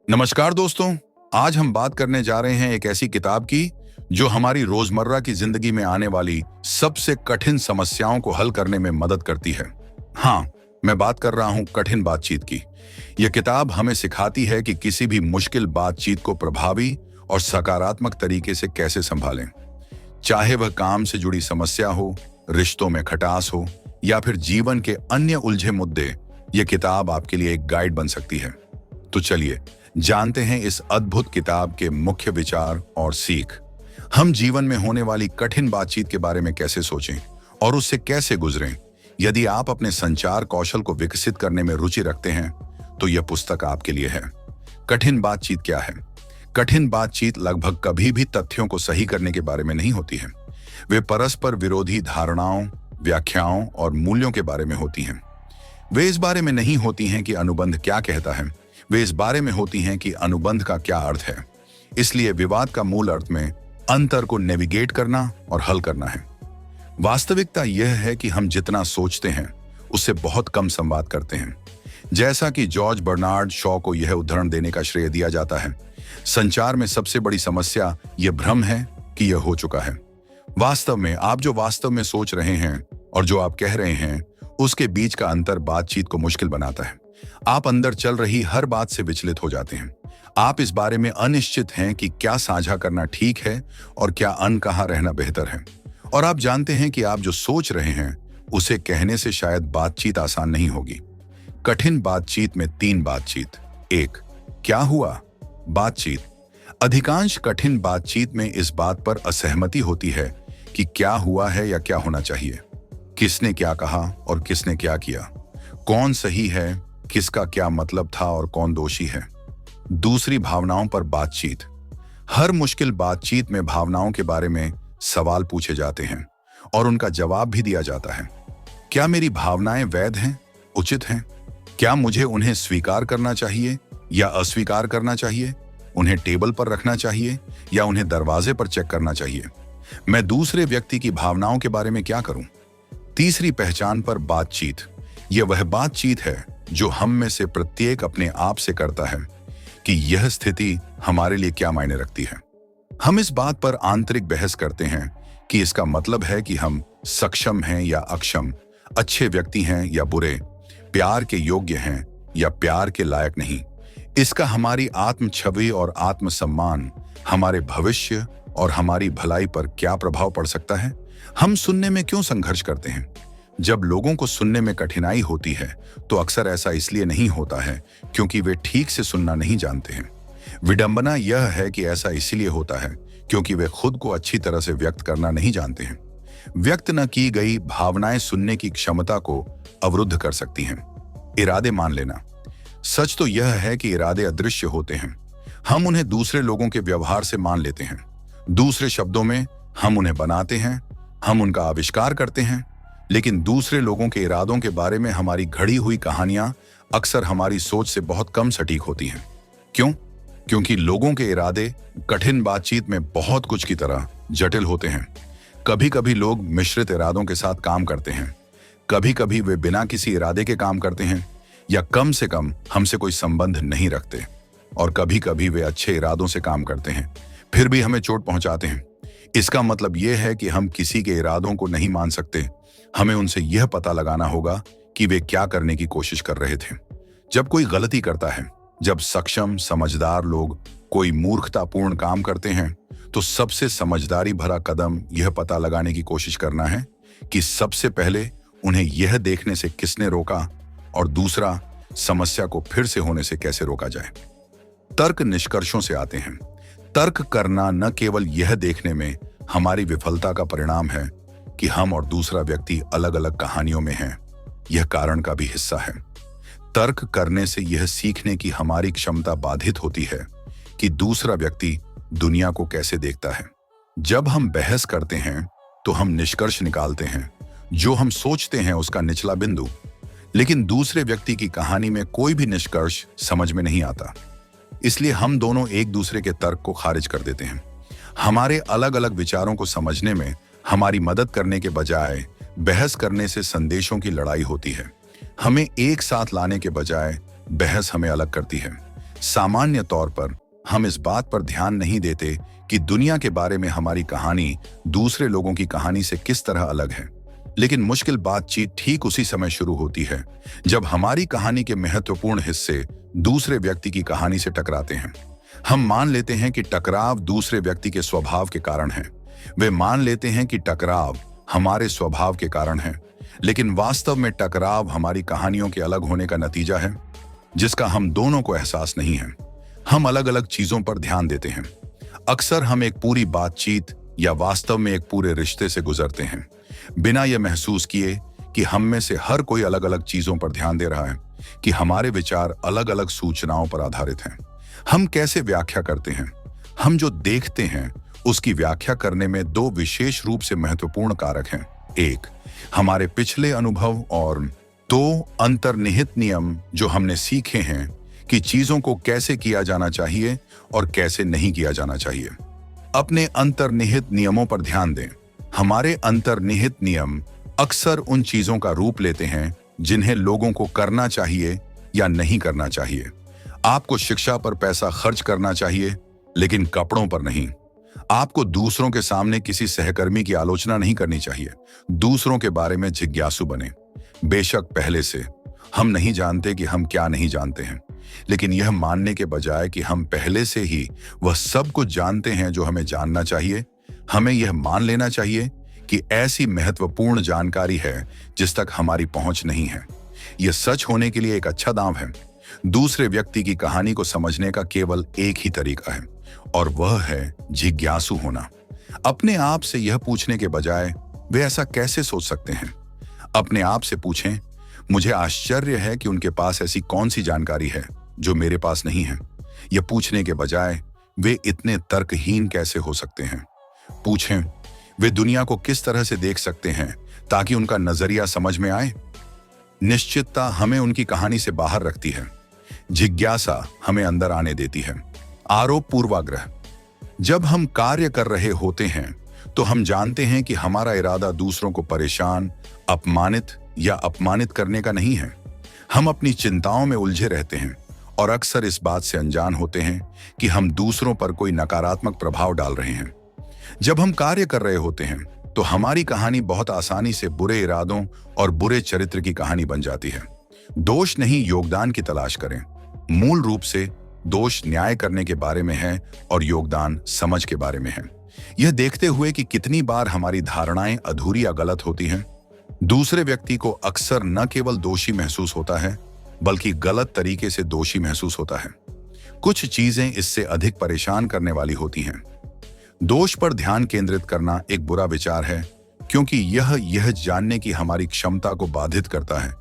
नमस्कार दोस्तों। आज हम बात करने जा रहे हैं एक ऐसी किताब की जो हमारी रोजमर्रा की जिंदगी में आने वाली सबसे कठिन समस्याओं को हल करने में मदद करती है। हाँ, मैं बात कर रहा हूं कठिन बातचीत की। यह किताब हमें सिखाती है कि किसी भी मुश्किल बातचीत को प्रभावी और सकारात्मक तरीके से कैसे संभालें। चाहे वह काम से जुड़ी समस्या हो, रिश्तों में खटास हो या फिर जीवन के अन्य उलझे मुद्दे, यह किताब आपके लिए एक गाइड बन सकती है। तो चलिए जानते हैं इस अद्भुत किताब के मुख्य विचार और सीख। हम जीवन में होने वाली कठिन बातचीत के बारे में कैसे सोचें और उससे कैसे गुजरें। यदि आप अपने संचार कौशल को विकसित करने में रुचि रखते हैं तो यह पुस्तक आपके लिए है। कठिन बातचीत क्या है? कठिन बातचीत लगभग कभी भी तथ्यों को सही करने के बारे में नहीं होती है। वे परस्पर विरोधी धारणाओं, व्याख्याओं और मूल्यों के बारे में होती हैं। वे इस बारे में नहीं होती हैं कि अनुबंध क्या कहता है, वे इस बारे में होती हैं कि अनुबंध का क्या अर्थ है। इसलिए विवाद का मूल अर्थ में अंतर को नेविगेट करना और हल करना है। वास्तविकता यह है कि हम जितना सोचते हैं उससे बहुत कम संवाद करते हैं। जैसा कि जॉर्ज बर्नार्ड शॉ को यह उदाहरण देने का श्रेय दिया जाता है, संचार में सबसे बड़ी समस्या यह भ्रम है कि यह हो चुका है। वास्तव में आप जो वास्तव में सोच रहे हैं और जो आप कह रहे हैं, उसके बीच का अंतर बातचीत को मुश्किल बनाता है। आप अंदर चल रही हर बात से विचलित हो जाते हैं। आप इस बारे में अनिश्चित हैं कि क्या साझा करना ठीक है और क्या अनकहा रहना बेहतर है। और आप जानते हैं कि आप जो सोच रहे हैं उसे कहने से शायद बातचीत आसान नहीं होगी। कठिन बातचीत में 3 बातचीत। 1, क्या हुआ? बातचीत। अधिकांश कठिन बातचीत में इस बात पर असहमति होती है कि क्या हुआ है या क्या होना चाहिए। किसने क्या कहा और किसने क्या किया? कौन सही है, किसका क्या मतलब था और कौन दोषी है। दूसरी, भावनाओं पर बातचीत। हर मुश्किल बातचीत में भावनाओं के बारे में सवाल पूछे जाते हैं और उनका जवाब भी दिया जाता है। क्या मेरी भावनाएं वैध हैं, उचित हैं? क्या मुझे उन्हें स्वीकार करना चाहिए या अस्वीकार करना चाहिए? उन्हें टेबल पर रखना चाहिए या उन्हें दरवाजे पर चेक करना चाहिए? मैं दूसरे व्यक्ति की भावनाओं के बारे में क्या करूं? तीसरी, पहचान पर बातचीत। यह वह बातचीत है जो हम में से प्रत्येक अपने आप से करता है कि यह स्थिति हमारे लिए क्या मायने रखती है। हम इस बात पर आंतरिक बहस करते हैं कि इसका मतलब है कि हम सक्षम हैं या अक्षम, अच्छे व्यक्ति हैं या बुरे, प्यार के योग्य हैं या प्यार के लायक नहीं। इसका हमारी आत्म छवि और आत्मसम्मान, हमारे भविष्य और हमारी भलाई पर क्या प्रभाव पड़ सकता है। हम सुनने में क्यों संघर्ष करते हैं? जब लोगों को सुनने में कठिनाई होती है तो अक्सर ऐसा इसलिए नहीं होता है क्योंकि वे ठीक से सुनना नहीं जानते हैं। विडंबना यह है कि ऐसा इसलिए होता है क्योंकि वे खुद को अच्छी तरह से व्यक्त करना नहीं जानते हैं। व्यक्त न की गई भावनाएं सुनने की क्षमता को अवरुद्ध कर सकती हैं। इरादे मान लेना। सच तो यह है कि इरादे अदृश्य होते हैं। हम उन्हें दूसरे लोगों के व्यवहार से मान लेते हैं। दूसरे शब्दों में, हम उन्हें बनाते हैं, हम उनका आविष्कार करते हैं। लेकिन दूसरे लोगों के इरादों के बारे में हमारी घड़ी हुई कहानियां अक्सर हमारी सोच से बहुत कम सटीक होती हैं। क्यों? क्योंकि लोगों के इरादे कठिन बातचीत में बहुत कुछ की तरह जटिल होते हैं। कभी कभी लोग मिश्रित इरादों के साथ काम करते हैं, कभी कभी वे बिना किसी इरादे के काम करते हैं या कम से कम हमसे कोई संबंध नहीं रखते, और कभी कभी वे अच्छे इरादों से काम करते हैं फिर भी हमें चोट पहुंचाते हैं। इसका मतलब यह है कि हम किसी के इरादों को नहीं मान सकते। हमें उनसे यह पता लगाना होगा कि वे क्या करने की कोशिश कर रहे थे। जब कोई गलती करता है, जब सक्षम समझदार लोग कोई मूर्खतापूर्ण काम करते हैं, तो सबसे समझदारी भरा कदम यह पता लगाने की कोशिश करना है कि सबसे पहले उन्हें यह देखने से किसने रोका और दूसरा, समस्या को फिर से होने से कैसे रोका जाए। तर्क निष्कर्षों से आते हैं। तर्क करना न केवल यह देखने में हमारी विफलता का परिणाम है कि हम और दूसरा व्यक्ति अलग अलग कहानियों में हैं, यह कारण का भी हिस्सा है। तर्क करने से यह सीखने की हमारी क्षमता बाधित होती है कि दूसरा व्यक्ति दुनिया को कैसे देखता है। जब हम बहस करते हैं तो हम निष्कर्ष निकालते हैं, जो हम सोचते हैं उसका निचला बिंदु, लेकिन दूसरे व्यक्ति की कहानी में कोई भी निष्कर्ष समझ में नहीं आता। इसलिए हम दोनों एक दूसरे के तर्क को खारिज कर देते हैं। हमारे अलग अलग विचारों को समझने में हमारी मदद करने के बजाय बहस करने से संदेशों की लड़ाई होती है। हमें एक साथ लाने के बजाय बहस हमें अलग करती है। सामान्य तौर पर हम इस बात पर ध्यान नहीं देते कि दुनिया के बारे में हमारी कहानी दूसरे लोगों की कहानी से किस तरह अलग है। लेकिन मुश्किल बातचीत ठीक उसी समय शुरू होती है जब हमारी कहानी के महत्वपूर्ण हिस्से दूसरे व्यक्ति की कहानी से टकराते हैं। हम मान लेते हैं कि टकराव दूसरे व्यक्ति के स्वभाव के कारण है। वे मान लेते हैं कि टकराव हमारे स्वभाव के कारण है, लेकिन वास्तव में टकराव हमारी कहानियों के अलग होने का नतीजा है, जिसका हम दोनों को एहसास नहीं है। हम अलग अलग चीजों पर ध्यान देते हैं। अक्सर हम एक पूरी बातचीत या वास्तव में एक पूरे रिश्ते से गुजरते हैं बिना यह महसूस किए कि हम में से हर कोई अलग अलग चीजों पर ध्यान दे रहा है, कि हमारे विचार अलग अलग सूचनाओं पर आधारित हैं। हम कैसे व्याख्या करते हैं? हम जो देखते हैं उसकी व्याख्या करने में दो विशेष रूप से महत्वपूर्ण कारक हैं। एक, हमारे पिछले अनुभव, और दो, अंतर्निहित नियम जो हमने सीखे हैं कि चीजों को कैसे किया जाना चाहिए और कैसे नहीं किया जाना चाहिए। अपने अंतर्निहित नियमों पर ध्यान दें। हमारे अंतर्निहित नियम अक्सर उन चीजों का रूप लेते हैं जिन्हें लोगों को करना चाहिए या नहीं करना चाहिए। आपको शिक्षा पर पैसा खर्च करना चाहिए, लेकिन कपड़ों पर नहीं। आपको दूसरों के सामने किसी सहकर्मी की आलोचना नहीं करनी चाहिए। दूसरों के बारे में जिज्ञासु बने। बेशक पहले से हम नहीं जानते कि हम क्या नहीं जानते हैं, लेकिन यह मानने के बजाय कि हम पहले से ही वह सब कुछ जानते हैं जो हमें जानना चाहिए, हमें यह मान लेना चाहिए कि ऐसी महत्वपूर्ण जानकारी है जिस तक हमारी पहुंच नहीं है। यह सच होने के लिए एक अच्छा दांव है। दूसरे व्यक्ति की कहानी को समझने का केवल एक ही तरीका है, और वह है जिज्ञासु होना। अपने आप से यह पूछने के बजाय वे ऐसा कैसे सोच सकते हैं, अपने आप से पूछें, मुझे आश्चर्य है कि उनके पास ऐसी कौन सी जानकारी है जो मेरे पास नहीं है। यह पूछने के बजाय वे इतने तर्कहीन कैसे हो सकते हैं। पूछें, वे दुनिया को किस तरह से देख सकते हैं ताकि उनका नजरिया समझ में आए। निश्चितता हमें उनकी कहानी से बाहर रखती है। जिज्ञासा हमें अंदर आने देती है। आरोप पूर्वाग्रह। जब हम कार्य कर रहे होते हैं तो हम जानते हैं कि हमारा इरादा दूसरों को परेशान, अपमानित या अपमानित करने का नहीं है। हम अपनी चिंताओं में उलझे रहते हैं और अक्सर इस बात से अनजान होते हैं कि हम दूसरों पर कोई नकारात्मक प्रभाव डाल रहे हैं। जब हम कार्य कर रहे होते हैं तो हमारी कहानी बहुत आसानी से बुरे इरादों और बुरे चरित्र की कहानी बन जाती है। दोष नहीं, योगदान की तलाश करें। मूल रूप से दोष न्याय करने के बारे में है और योगदान समझ के बारे में है। यह देखते हुए कि कितनी बार हमारी धारणाएं अधूरी या गलत होती हैं, दूसरे व्यक्ति को अक्सर न केवल दोषी महसूस होता है बल्कि गलत तरीके से दोषी महसूस होता है। कुछ चीजें इससे अधिक परेशान करने वाली होती हैं। दोष पर ध्यान केंद्रित करना एक बुरा विचार है, क्योंकि यह जानने की हमारी क्षमता को बाधित करता है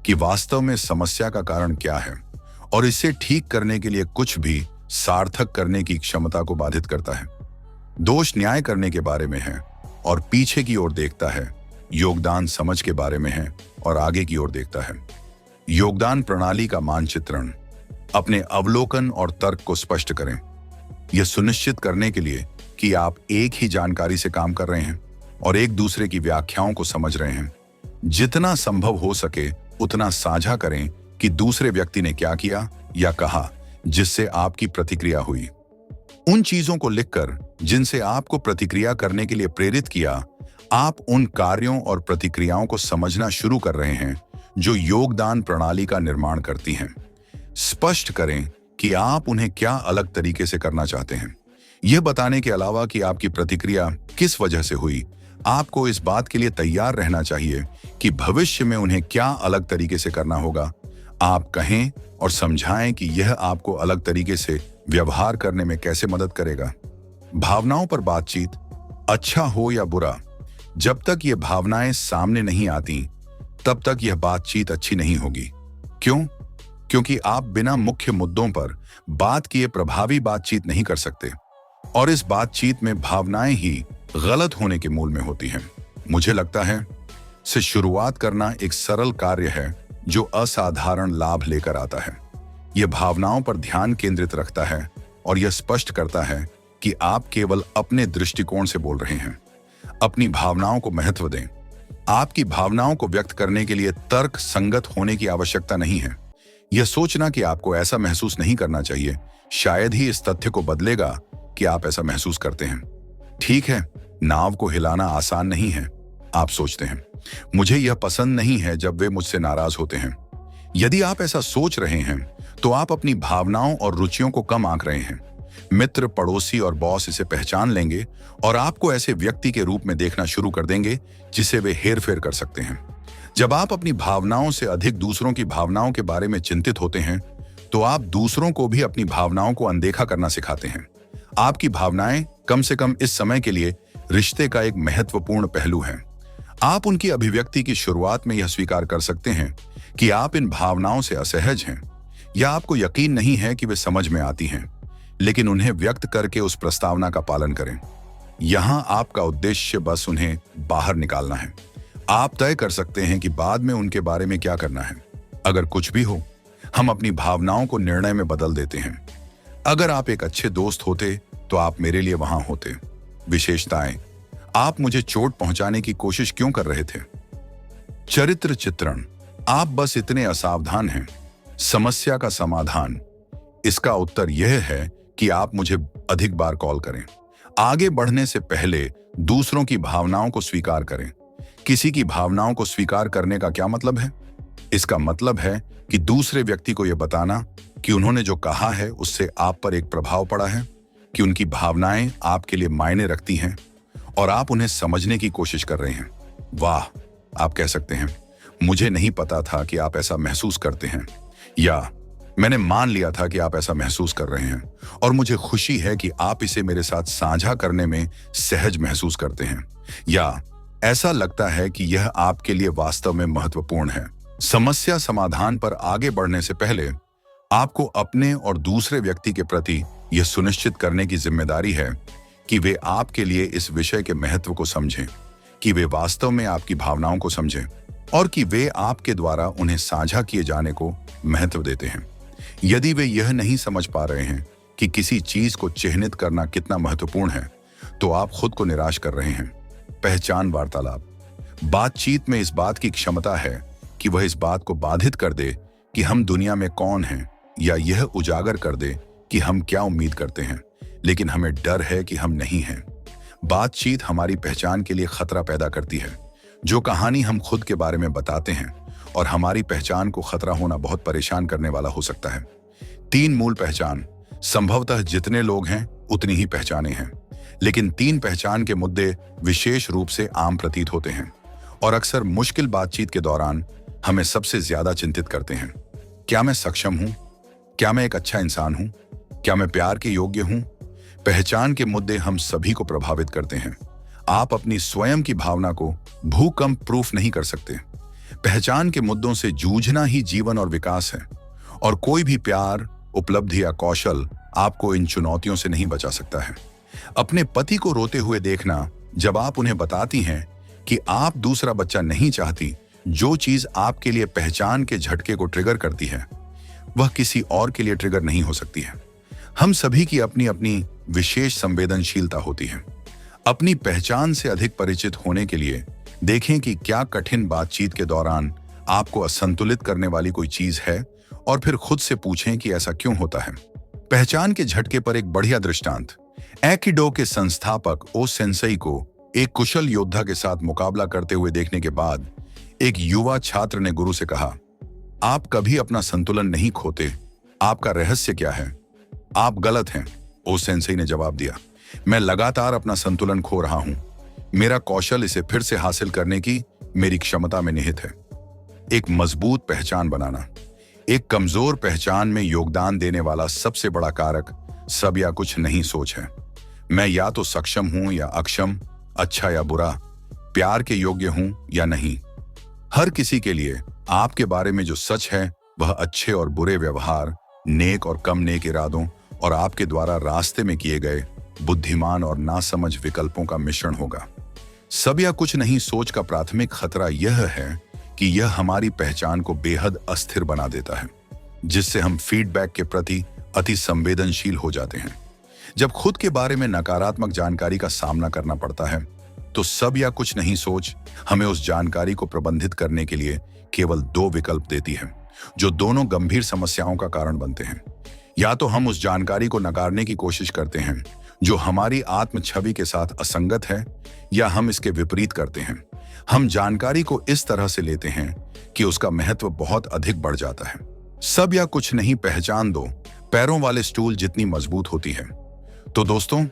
कि वास्तव में समस्या का कारण क्या है, और इसे ठीक करने के लिए कुछ भी सार्थक करने की क्षमता को बाधित करता है। दोष न्याय करने के बारे में है और पीछे की ओर देखता है। योगदान समझ के बारे में है और आगे की ओर देखता है। योगदान प्रणाली का मानचित्रण। अपने अवलोकन और तर्क को स्पष्ट करें, यह सुनिश्चित करने के लिए कि आप एक ही जानकारी से काम कर रहे हैं और एक दूसरे की व्याख्याओं को समझ रहे हैं। जितना संभव हो सके उतना साझा करें कि दूसरे व्यक्ति ने क्या किया या कहा जिससे आपकी प्रतिक्रिया हुई। उन चीजों को लिखकर जिनसे आपको प्रतिक्रिया करने के लिए प्रेरित किया, आप उन कार्यों और प्रतिक्रियाओं को समझना शुरू कर रहे हैं जो योगदान प्रणाली का निर्माण करती हैं। स्पष्ट करें कि आप उन्हें क्या अलग तरीके से करना चाहते हैं। यह बताने के अलावा कि आपकी प्रतिक्रिया किस वजह से हुई, आपको इस बात के लिए तैयार रहना चाहिए कि भविष्य में उन्हें क्या अलग तरीके से करना होगा। आप कहें और समझाएं कि यह आपको अलग तरीके से व्यवहार करने में कैसे मदद करेगा। भावनाओं पर बातचीत। अच्छा हो या बुरा, जब तक ये भावनाएं सामने नहीं आती तब तक यह बातचीत अच्छी नहीं होगी। क्यों? क्योंकि आप बिना मुख्य मुद्दों पर बात किए प्रभावी बातचीत नहीं कर सकते, और इस बातचीत में भावनाएं ही गलत होने के मूल में होती हैं। मुझे लगता है से शुरुआत करना एक सरल कार्य है जो असाधारण लाभ लेकर आता है। यह भावनाओं पर ध्यान केंद्रित रखता है और यह स्पष्ट करता है कि आप केवल अपने दृष्टिकोण से बोल रहे हैं। अपनी भावनाओं को महत्व दें। आपकी भावनाओं को व्यक्त करने के लिए तर्क संगत होने की आवश्यकता नहीं है। यह सोचना कि आपको ऐसा महसूस नहीं करना चाहिए शायद ही इस तथ्य को बदलेगा कि आप ऐसा महसूस करते हैं। ठीक है, नाव को हिलाना आसान नहीं है। आप सोचते हैं, मुझे यह पसंद नहीं है जब वे मुझसे नाराज होते हैं। यदि आप ऐसा सोच रहे हैं तो आप अपनी भावनाओं और रुचियों को कम आंक रहे हैं। मित्र, पड़ोसी और बॉस इसे पहचान लेंगे और आपको ऐसे व्यक्ति के रूप में देखना शुरू कर देंगे जिसे वे हेरफेर कर सकते हैं। जब आप अपनी भावनाओं से अधिक दूसरों की भावनाओं के बारे में चिंतित होते हैं तो आप दूसरों को भी अपनी भावनाओं को अनदेखा करना सिखाते हैं। आपकी भावनाएं कम से कम इस समय के लिए रिश्ते का एक महत्वपूर्ण पहलू हैं। आप उनकी अभिव्यक्ति की शुरुआत में यह स्वीकार कर सकते हैं कि आप इन भावनाओं से असहज हैं या आपको यकीन नहीं है कि वे समझ में आती हैं, लेकिन उन्हें व्यक्त करके उस प्रस्तावना का पालन करें। यहां आपका उद्देश्य बस उन्हें बाहर निकालना है। आप तय कर सकते हैं कि बाद में उनके बारे में क्या करना है। अगर कुछ भी हो, हम अपनी भावनाओं को निर्णय में बदल देते हैं। अगर आप एक अच्छे दोस्त होते तो आप मेरे लिए वहां होते। विशेषताएं, आप मुझे चोट पहुंचाने की कोशिश क्यों कर रहे थे? चरित्र चित्रण, आप बस इतने असावधान हैं। समस्या का समाधान, इसका उत्तर यह है कि आप मुझे अधिक बार कॉल करें। आगे बढ़ने से पहले दूसरों की भावनाओं को स्वीकार करें। किसी की भावनाओं को स्वीकार करने का क्या मतलब है? इसका मतलब है कि दूसरे व्यक्ति को यह बताना कि उन्होंने जो कहा है उससे आप पर एक प्रभाव पड़ा है, कि उनकी भावनाएं आपके लिए मायने रखती हैं और आप उन्हें समझने की कोशिश कर रहे हैं। वाह, आप कह सकते हैं, मुझे नहीं पता था कि आप ऐसा महसूस करते हैं, या मैंने मान लिया था कि आप ऐसा महसूस कर रहे हैं और मुझे खुशी है कि आप इसे मेरे साथ साझा करने में सहज महसूस करते हैं, या ऐसा लगता है कि यह आपके लिए वास्तव में महत्वपूर्ण है। समस्या समाधान पर आगे बढ़ने से पहले आपको अपने और दूसरे व्यक्ति के प्रति यह सुनिश्चित करने की जिम्मेदारी है कि वे आपके लिए इस विषय के महत्व को समझें, कि वे वास्तव में आपकी भावनाओं को समझें और कि वे आपके द्वारा उन्हें साझा किए जाने को महत्व देते हैं। यदि वे यह नहीं समझ पा रहे हैं कि किसी चीज को चिह्नित करना कितना महत्वपूर्ण है, तो आप खुद को निराश कर रहे हैं। पहचान वार्तालाप, बातचीत में इस बात की क्षमता है कि वह इस बात को बाधित कर दे कि हम दुनिया में कौन हैं, या यह उजागर कर दे कि हम क्या उम्मीद करते हैं, लेकिन हमें डर है कि हम नहीं हैं। बातचीत हमारी पहचान के लिए खतरा पैदा करती है। जो कहानी हम खुद के बारे में बताते हैं और हमारी पहचान को खतरा होना बहुत परेशान करने वाला हो सकता है। 3 मूल पहचान, संभवतः जितने लोग हैं उतनी ही पहचाने हैं, लेकिन 3 पहचान के मुद्दे विशेष रूप से आम प्रतीत होते हैं और अक्सर मुश्किल बातचीत के दौरान हमें सबसे ज्यादा चिंतित करते हैं। क्या मैं सक्षम हूं? क्या मैं एक अच्छा इंसान हूं? क्या मैं प्यार के योग्य हूं? पहचान के मुद्दे हम सभी को प्रभावित करते हैं। आप अपनी स्वयं की भावना को भूकंप प्रूफ नहीं कर सकते। पहचान के मुद्दों से जूझना ही जीवन और विकास है, और कोई भी प्यार, उपलब्धि या कौशल आपको इन चुनौतियों से नहीं बचा सकता है। अपने पति को रोते हुए देखना, जब आप उन्हें बताती हैं कि आप दूसरा बच्चा नहीं चाहती, जो चीज आपके लिए पहचान के झटके को ट्रिगर करती है, वह किसी और के लिए ट्रिगर नहीं हो सकती है। हम सभी की अपनी अपनी विशेष संवेदनशीलता होती है। अपनी पहचान से अधिक परिचित होने के लिए देखें कि क्या कठिन बातचीत के दौरान आपको असंतुलित करने वाली कोई चीज है, और फिर खुद से पूछें कि ऐसा क्यों होता है। पहचान के झटके पर एक बढ़िया दृष्टांत, एकिडो के संस्थापक ओ सेंसेई को एक कुशल योद्धा के साथ मुकाबला करते हुए देखने के बाद एक युवा छात्र ने गुरु से कहा, आप कभी अपना संतुलन नहीं खोते, आपका रहस्य क्या है? आप गलत हैं, ओ सेंसेई ने जवाब दिया। मैं लगातार अपना संतुलन खो रहा हूं। मेरा कौशल इसे फिर से हासिल करने की मेरी क्षमता में निहित है। एक मजबूत पहचान बनाना, एक कमजोर पहचान में योगदान देने वाला सबसे बड़ा कारक सब या कुछ नहीं सोच है। मैं या तो सक्षम हूं या अक्षम, अच्छा या बुरा, प्यार के योग्य हूं या नहीं। हर किसी के लिए आपके बारे में जो सच है वह अच्छे और बुरे व्यवहार, नेक और कम नेक इरादों और आपके द्वारा रास्ते में किए गए बुद्धिमान और नासमझ विकल्पों का मिश्रण होगा। सब या कुछ नहीं सोच का प्राथमिक खतरा यह है कि यह हमारी पहचान को बेहद अस्थिर बना देता है, जिससे हम फीडबैक के प्रति अति संवेदनशील हो जाते हैं। जब खुद के बारे में नकारात्मक जानकारी का सामना करना पड़ता है, तो सब या कुछ नहीं सोच हमें उस जानकारी को प्रबंधित करने के लिए केवल दो विकल्प देती है, जो दोनों गंभीर समस्याओं का कारण बनते हैं। या तो हम उस जानकारी को नकारने की कोशिश करते हैं जो हमारी आत्म छवि के साथ असंगत है, या हम इसके विपरीत करते हैं। हम जानकारी को इस तरह से लेते हैं कि उसका महत्व बहुत अधिक बढ़ जाता है। सब या कुछ नहीं पहचान दो पैरों वाले स्टूल जितनी मजबूत होती है। तो दोस्तों,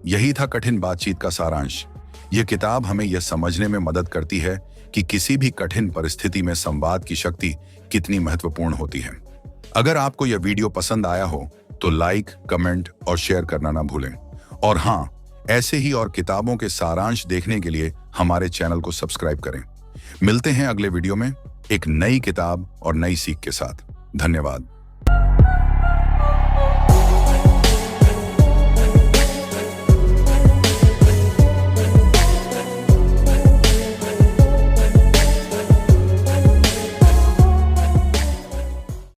यही था कठिन बातचीत का सारांश। यह किताब हमें यह समझने में मदद करती है कि किसी भी कठिन परिस्थिति में संवाद की शक्ति कितनी महत्वपूर्ण होती है। अगर आपको यह वीडियो पसंद आया हो तो लाइक, कमेंट और शेयर करना ना भूलें। और हाँ, ऐसे ही और किताबों के सारांश देखने के लिए हमारे चैनल को सब्सक्राइब करें। मिलते हैं अगले वीडियो में एक नई किताब और नई सीख के साथ। धन्यवाद।